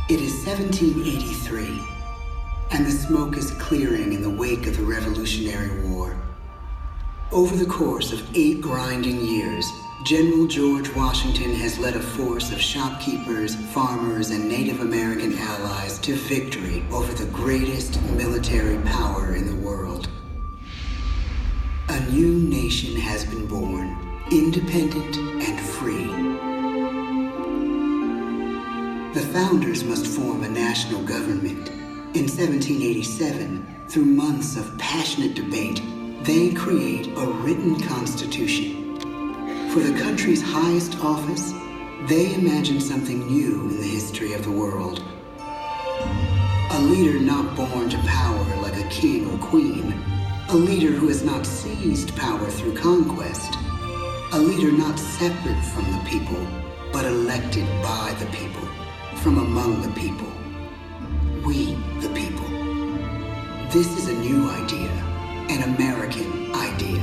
It is 1783, and the smoke is clearing in the wake of the Revolutionary War. Over the course of 8 grinding years, General George Washington has led a force of shopkeepers, farmers, and Native American allies to victory over the greatest military power in the world. A new nation has been born, independent and free. The founders must form a national government. In 1787, through months of passionate debate, they create a written constitution. For the country's highest office, they imagine something new in the history of the world. A leader not born to power like a king or queen. A leader who has not seized power through conquest. A leader not separate from the people, but elected by the people, from among the people. We, the people. This is a new idea, an American idea.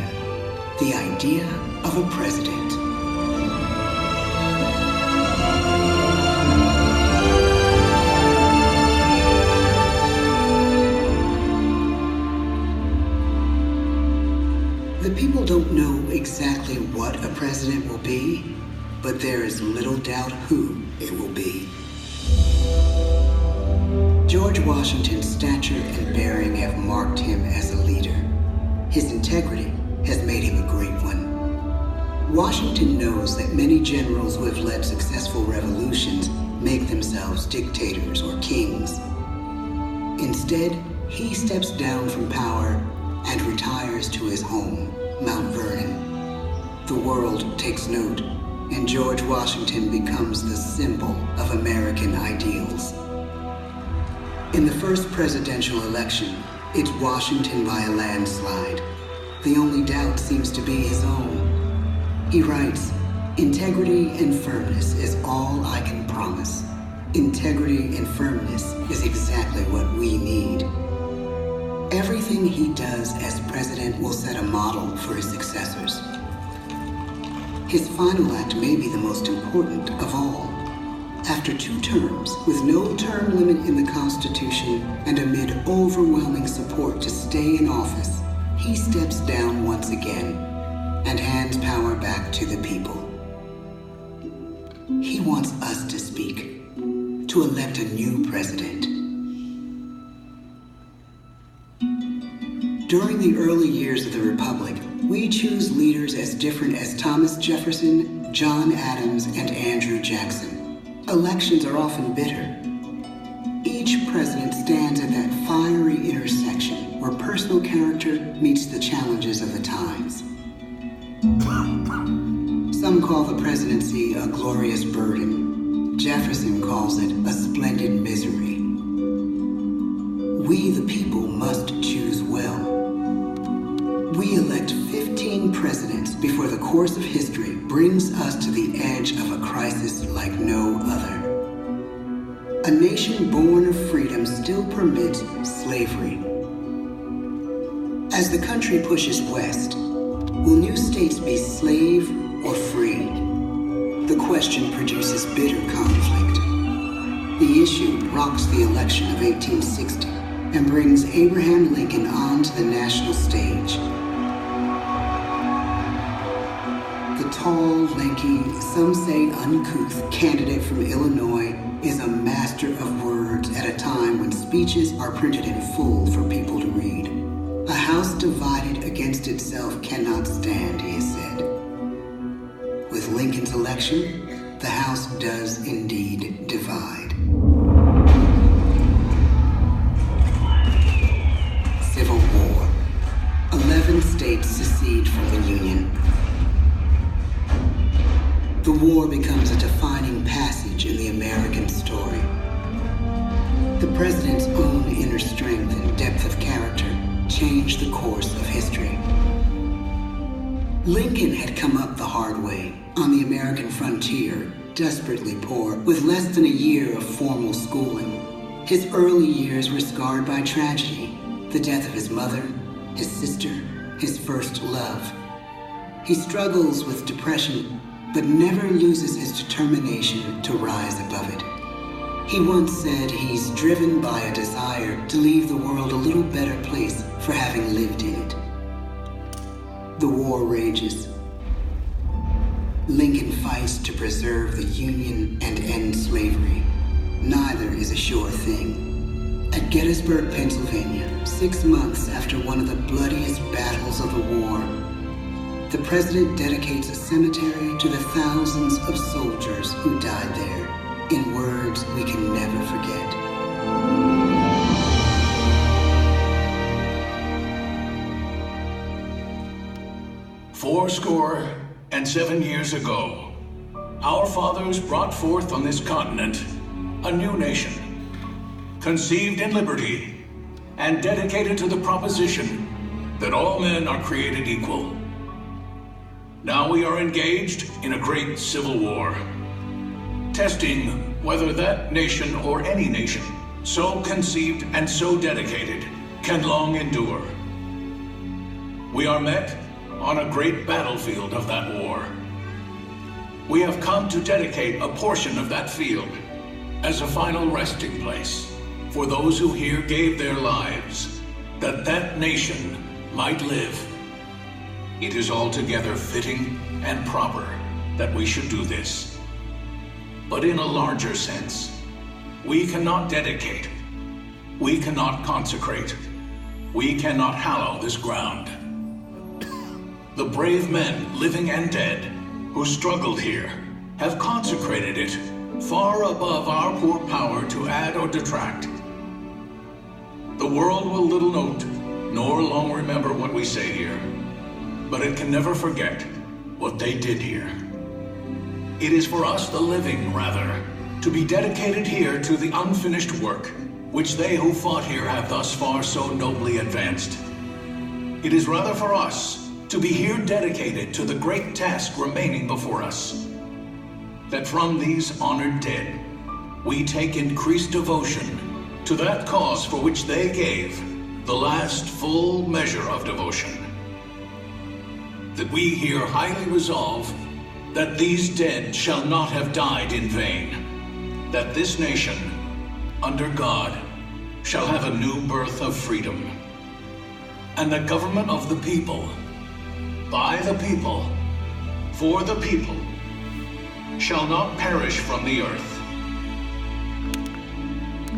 The idea of a president. The people don't know exactly what a president will be, but there is little doubt who it will be. George Washington's stature and bearing have marked him as a leader. His integrity has made him a great one. Washington knows that many generals who have led successful revolutions make themselves dictators or kings. Instead, he steps down from power and retires to his home, Mount Vernon. The world takes note, and George Washington becomes the symbol of American ideals. In the first presidential election, it's Washington by a landslide. The only doubt seems to be his own. He writes, "Integrity and firmness is all I can promise. Integrity and firmness is exactly what we need." Everything he does as president will set a model for his successors. His final act may be the most important of all. After 2 terms, with no term limit in the Constitution and amid overwhelming support to stay in office, he steps down once again and hands power back to the people. He wants us to speak, to elect a new president. During the early years of the Republic, we choose leaders as different as Thomas Jefferson, John Adams, and Andrew Jackson. Elections are often bitter. Each president stands at that fiery intersection where personal character meets the challenges of the times. Some call the presidency a glorious burden. Jefferson calls it a splendid misery. We, the people, must choose well. We elect 15 presidents before the course of history brings us to the edge of a crisis like no other. A nation born of freedom still permits slavery. As the country pushes west, will new states be slave or free? The question produces bitter conflict. The issue rocks the election of 1860 and brings Abraham Lincoln onto the national stage. The tall, lanky, some say uncouth candidate from Illinois is a master of words at a time when speeches are printed in full for people to read. A house divided against itself cannot stand, he has said. With Lincoln's election, the House does indeed divide. Civil War. 11 states secede from the Union. The war becomes a defining passage in the American story. The president's own inner strength and depth of character changed the course of history. Lincoln had come up the hard way, on the American frontier, desperately poor, with less than a year of formal schooling. His early years were scarred by tragedy, the death of his mother, his sister, his first love. He struggles with depression, but never loses his determination to rise above it. He once said he's driven by a desire to leave the world a little better place for having lived in it. The war rages. Lincoln fights to preserve the Union and end slavery. Neither is a sure thing. At Gettysburg, Pennsylvania, 6 months after one of the bloodiest battles of the war, the president dedicates a cemetery to the thousands of soldiers who died there, in words we can never forget. "Fourscore-and-7 years ago, our fathers brought forth on this continent a new nation, conceived in liberty and dedicated to the proposition that all men are created equal. Now we are engaged in a great civil war, testing whether that nation or any nation, so conceived and so dedicated, can long endure. We are met on a great battlefield of that war. We have come to dedicate a portion of that field as a final resting place for those who here gave their lives, that that nation might live. It is altogether fitting and proper that we should do this. But in a larger sense, we cannot dedicate, we cannot consecrate, we cannot hallow this ground. The brave men, living and dead, who struggled here, have consecrated it far above our poor power to add or detract. The world will little note, nor long remember what we say here, but it can never forget what they did here. It is for us, the living, rather, to be dedicated here to the unfinished work, which they who fought here have thus far so nobly advanced. It is rather for us to be here dedicated to the great task remaining before us, that from these honored dead, we take increased devotion to that cause for which they gave the last full measure of devotion. That we here highly resolve that these dead shall not have died in vain, that this nation, under God, shall have a new birth of freedom, and the government of the people, by the people, for the people, shall not perish from the earth.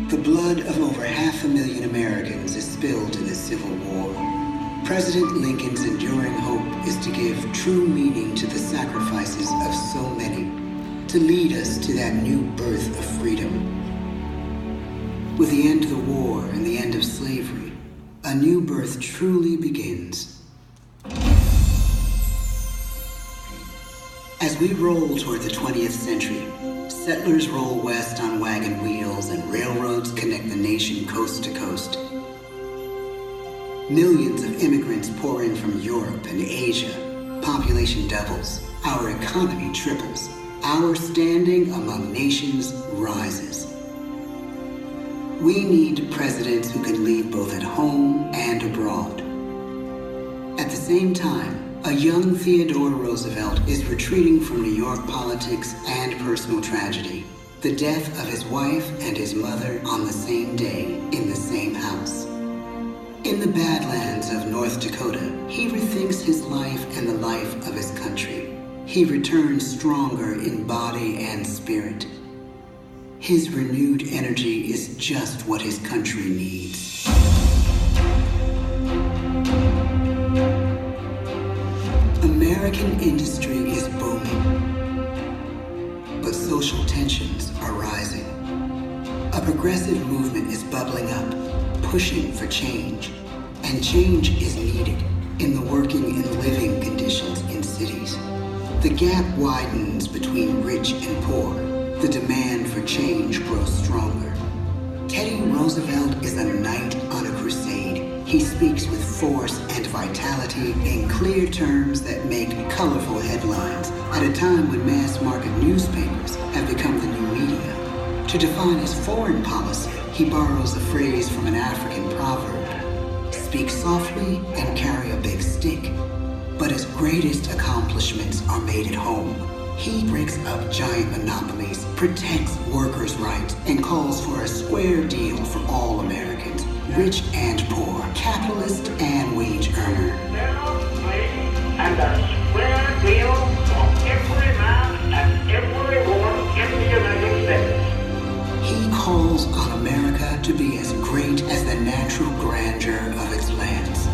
The blood of over 500,000 Americans is spilled in this Civil War. President Lincoln's enduring hope is to give true meaning to the sacrifices of so many, to lead us to that new birth of freedom. With the end of the war and the end of slavery, a new birth truly begins. As we roll toward the 20th century, settlers roll west on wagon wheels and railroads connect the nation coast to coast. Millions of immigrants pour in from Europe and Asia. Population doubles. Our economy triples. Our standing among nations rises. We need presidents who can lead both at home and abroad. At the same time, a young Theodore Roosevelt is retreating from New York politics and personal tragedy. The death of his wife and his mother on the same day in the same house. In the Badlands of North Dakota, he rethinks his life and the life of his country. He returns stronger in body and spirit. His renewed energy is just what his country needs. American industry is booming, but social tensions are rising. A progressive movement is bubbling up, pushing for change, and change is needed in the working and living conditions in cities. The gap widens between rich and poor. The demand for change grows stronger. Teddy Roosevelt is a knight on a crusade. He speaks with force and vitality in clear terms that make colorful headlines at a time when mass-market newspapers have become the new media. To define his foreign policy, he borrows a phrase from an African proverb: speak softly and carry a big stick. But his greatest accomplishments are made at home. He breaks up giant monopolies, protects workers' rights, and calls for a square deal for all Americans, rich and poor, capitalist and wage earner. And a square deal for every man and every woman in the United States. He calls on America to be as great as the natural grandeur of its lands.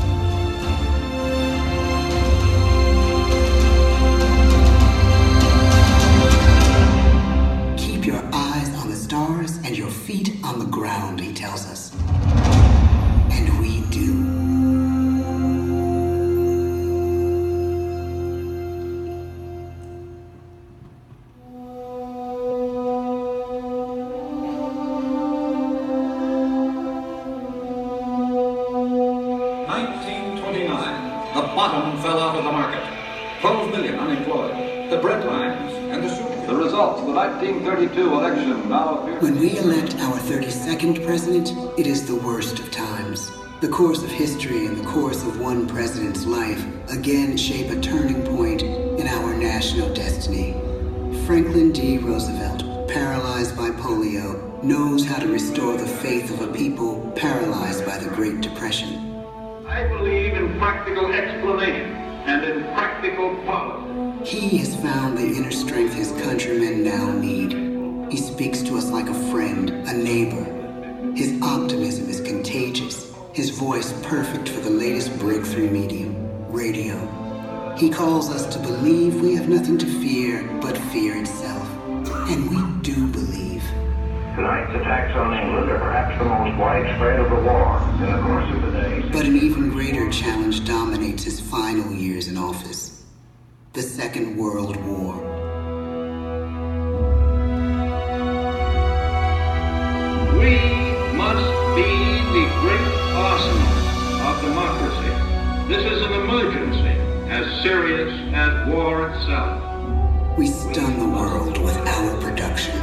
Keep your eyes on the stars and your feet on the ground, he tells us. And we do. The bottom fell out of the market. 12 million unemployed. The bread lines and the soup. The results of the 1932 election now appear. When we elect our 32nd president, it is the worst of times. The course of history and the course of one president's life again shape a turning point in our national destiny. Franklin D. Roosevelt, paralyzed by polio, knows how to restore the faith of a people paralyzed by the Great Depression. I believe in practical explanation and in practical policy. He has found the inner strength his countrymen now need. He speaks to us like a friend, a neighbor. His optimism is contagious, his voice perfect for the latest breakthrough medium, radio. He calls us to believe we have nothing to fear but fear itself. And we do believe. Tonight's attacks on England are perhaps the most widespread of the war in the course of the day. But an even greater challenge dominates his final years in office. The Second World War. We must be the great arsenal of democracy. This is an emergency as serious as war itself. We stun the world with our production.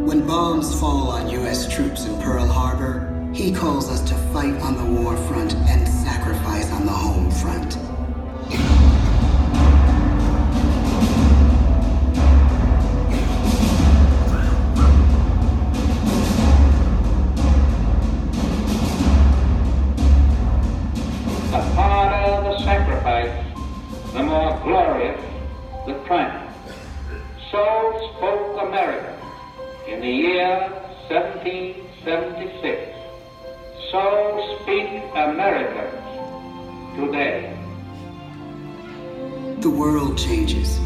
When bombs fall on U.S. troops in Pearl Harbor, he calls us to fight on the war front and sacrifice on the home front. The harder the sacrifice, the more glorious the triumph. So spoke America in the year 1776. So speak Americans today. The world changes.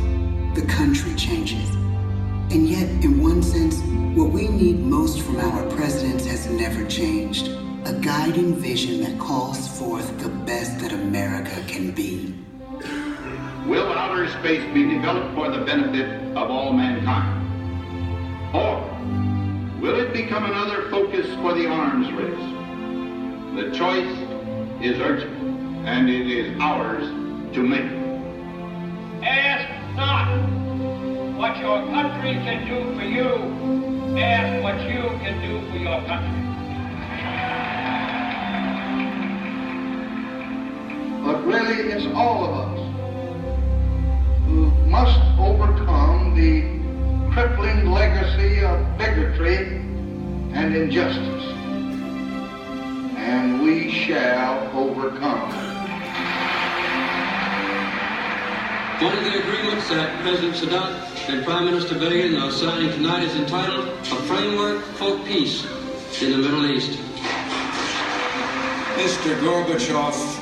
The country changes. And yet, in one sense, what we need most from our presidents has never changed. A guiding vision that calls forth the best that America can be. Will outer space be developed for the benefit of all mankind? Or will it become another focus for the arms race? The choice is urgent, and it is ours to make. Ask not what your country can do for you. Ask what you can do for your country. But really, it's all of us who must overcome the crippling legacy of bigotry and injustice. And we shall overcome. One of the agreements that President Sadat and Prime Minister Begin are signing tonight is entitled A Framework for Peace in the Middle East. Mr. Gorbachev,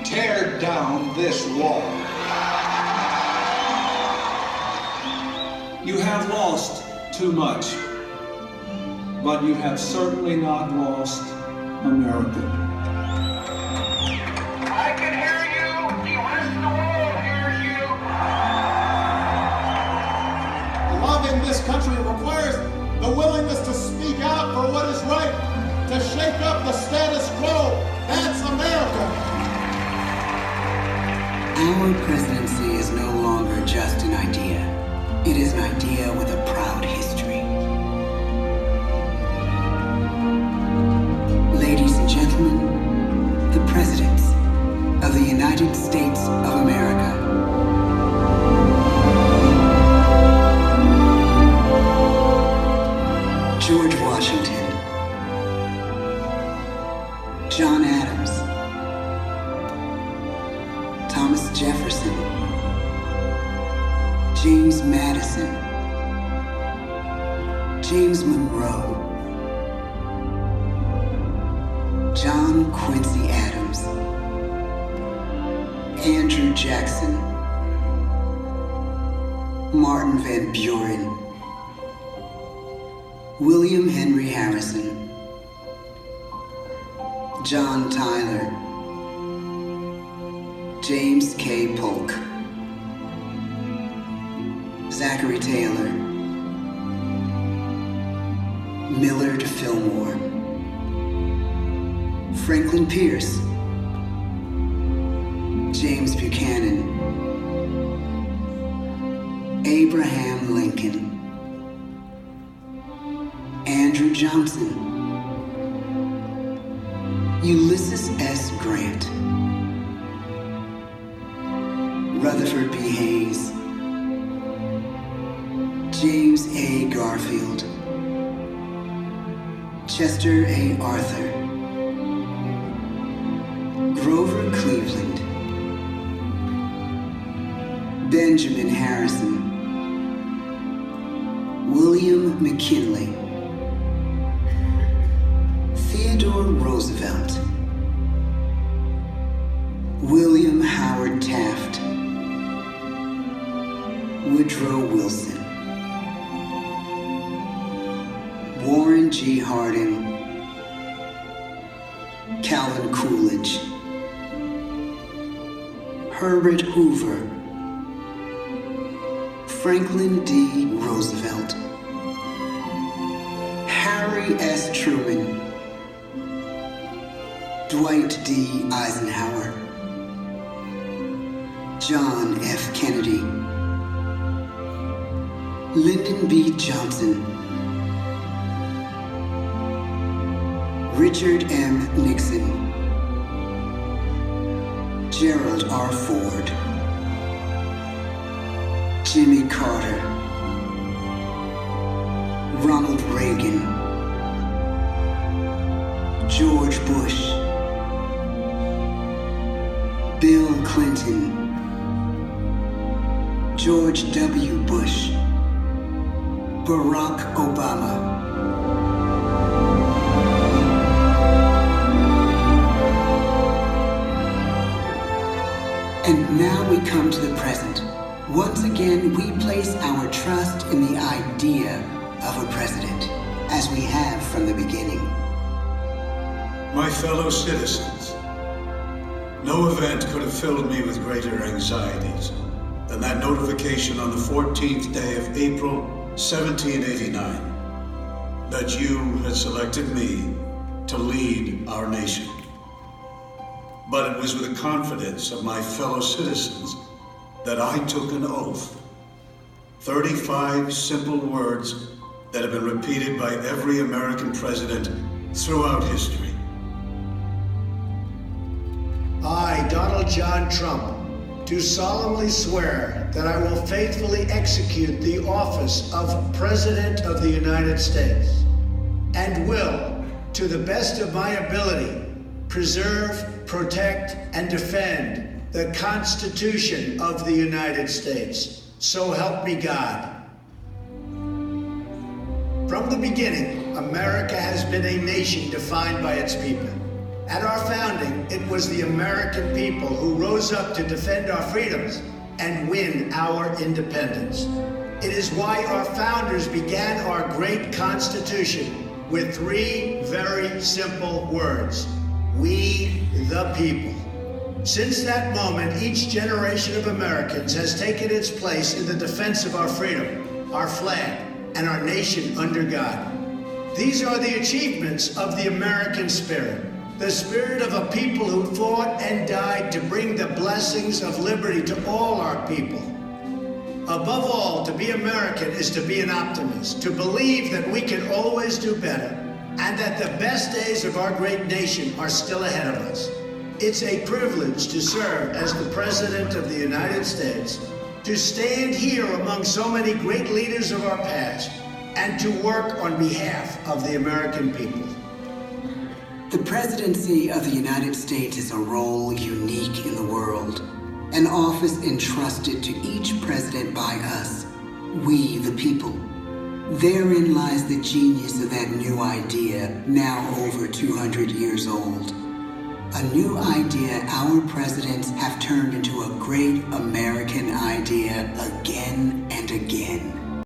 tear down this wall. You have lost too much, but you have certainly not lost America. I can hear you. The rest of the world hears you. Loving this country requires the willingness to speak out for what is right, to shake up the status quo. That's America. Our presidency is no longer just an idea. It is an idea with a proud history. Ladies and gentlemen, the presidents of the United States of America. James Monroe, John Quincy Adams, Andrew Jackson, Martin Van Buren, William Henry Harrison, John Tyler, James K. Polk, Zachary Taylor, Millard Fillmore, Franklin Pierce, James Buchanan, Abraham Lincoln, Andrew Johnson, Ulysses S. Grant, Rutherford B. Hayes, James A. Garfield, Chester A. Arthur, Grover Cleveland, Benjamin Harrison, William McKinley, Theodore Roosevelt, William Howard Taft, Woodrow Wilson, Warren G. Harding, Calvin Coolidge, Herbert Hoover, Franklin D. Roosevelt, Harry S. Truman, Dwight D. Eisenhower, John F. Kennedy, Lyndon B. Johnson, Richard M. Nixon, Gerald R. Ford, Jimmy Carter, Ronald Reagan, George Bush, Bill Clinton, George W. Bush, Barack Obama. And now we come to the present. Once again, we place our trust in the idea of a president, as we have from the beginning. My fellow citizens, no event could have filled me with greater anxieties than that notification on the 14th day of April, 1789, that you had selected me to lead our nation. But it was with the confidence of my fellow citizens that I took an oath. 35 simple words that have been repeated by every American president throughout history. I, Donald John Trump, do solemnly swear that I will faithfully execute the office of President of the United States and will, to the best of my ability, preserve, protect, and defend the Constitution of the United States. So help me God. From the beginning, America has been a nation defined by its people. At our founding, it was the American people who rose up to defend our freedoms and win our independence. It is why our founders began our great Constitution with 3 very simple words: we the people. Since that moment, each generation of Americans has taken its place in the defense of our freedom, our flag, and our nation under God. These are the achievements of the American spirit, the spirit of a people who fought and died to bring the blessings of liberty to all our people. Above all, to be American is to be an optimist, to believe that we can always do better, and that the best days of our great nation are still ahead of us. It's a privilege to serve as the President of the United States, to stand here among so many great leaders of our past, and to work on behalf of the American people. The presidency of the United States is a role unique in the world, an office entrusted to each president by us, we the people. Therein lies the genius of that new idea, now over 200 years old. A new idea our presidents have turned into a great American idea again and again.